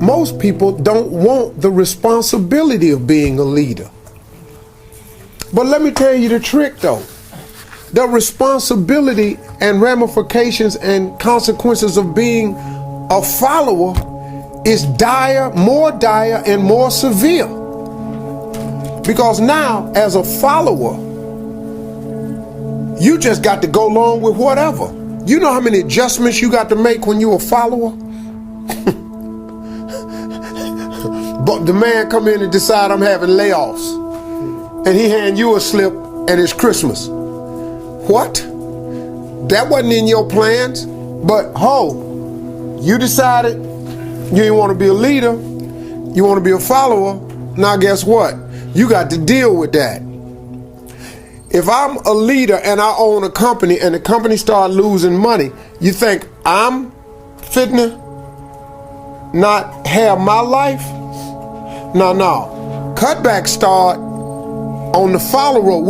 most people don't want the responsibility of being a leader. But let me tell you the trick though. The responsibility and ramifications and consequences of being a follower is more dire and more severe. Because now, as a follower, you just got to go along with whatever. You know how many adjustments you got to make when you're a follower? But the man come in and decide I'm having layoffs, and he hand you a slip and it's Christmas. What? That wasn't in your plans, but you decided you didn't want to be a leader, you want to be a follower. Now guess what? You got to deal with that. If I'm a leader and I own a company and the company start losing money, you think I'm fitting to not have my life? No. Cutbacks start on the follower.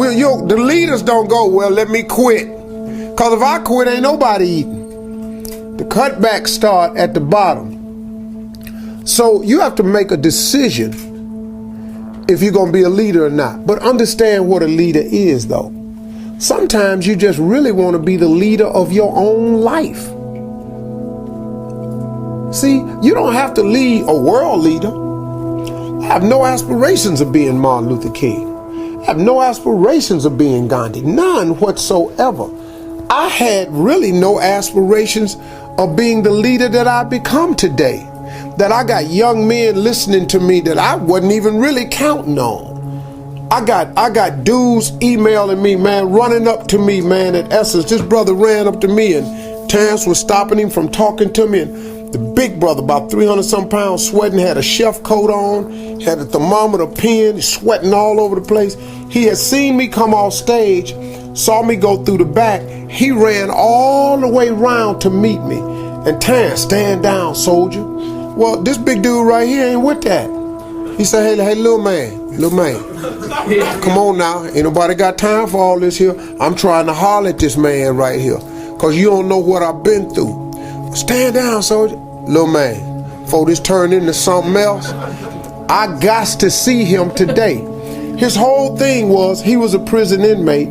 The leaders don't go, well, let me quit. Because if I quit, ain't nobody eating. The cutbacks start at the bottom. So you have to make a decision if you're going to be a leader or not. But understand what a leader is, though. Sometimes you just really want to be the leader of your own life. See, you don't have to lead a world leader. I have no aspirations of being Martin Luther King. I have no aspirations of being Gandhi. None whatsoever. I had really no aspirations of being the leader that I've become today. That I got young men listening to me that I wasn't even really counting on. I got dudes emailing me, man, running up to me, man, at Essence. This brother ran up to me and Terrence was stopping him from talking to me. And the big brother, about 300-some pounds, sweating, had a chef coat on, had a thermometer pen, sweating all over the place. He had seen me come off stage, saw me go through the back. He ran all the way around to meet me. And Terrence, stand down, soldier. Well, this big dude right here ain't with that. He said, hey, little man, come on now. Ain't nobody got time for all this here. I'm trying to holler at this man right here, because you don't know what I've been through. Stand down, soldier. Little man, before this turned into something else, I got to see him today. His whole thing was he was a prison inmate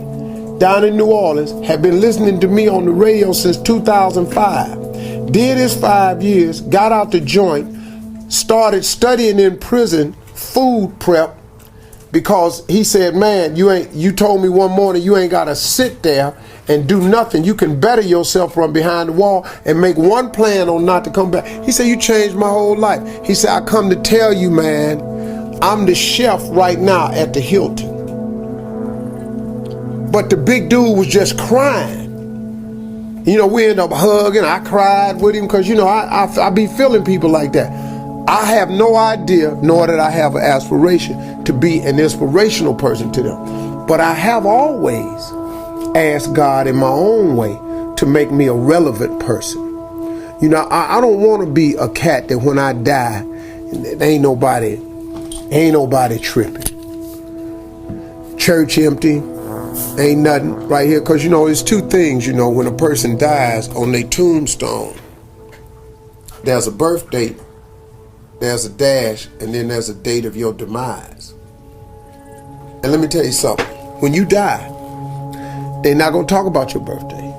down in New Orleans, had been listening to me on the radio since 2005. Did his 5 years, got out the joint, started studying in prison food prep, because he said, man, you told me one morning you ain't got to sit there and do nothing. You can better yourself from behind the wall and make one plan on not to come back. He said, you changed my whole life. He said, I come to tell you, man, I'm the chef right now at the Hilton. But the big dude was just crying. You know, we end up hugging. I cried with him because, you know, I be feeling people like that. I have no idea, nor did I have an aspiration to be an inspirational person to them. But I have always asked God in my own way to make me a relevant person. You know, I don't want to be a cat that when I die, ain't nobody tripping. Church empty. Ain't nothing right here, because, you know, it's two things, you know, when a person dies on their tombstone, there's a birth date, there's a dash, and then there's a date of your demise. And let me tell you something. When you die, they're not going to talk about your birthday.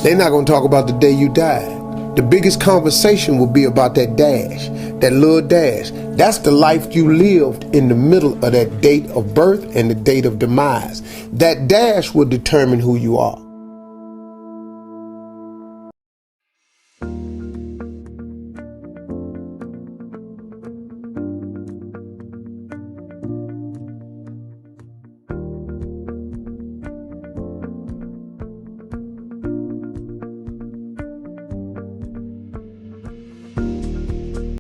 They're not going to talk about the day you died. The biggest conversation will be about that dash, that little dash. That's the life you lived in the middle of that date of birth and the date of demise. That dash will determine who you are.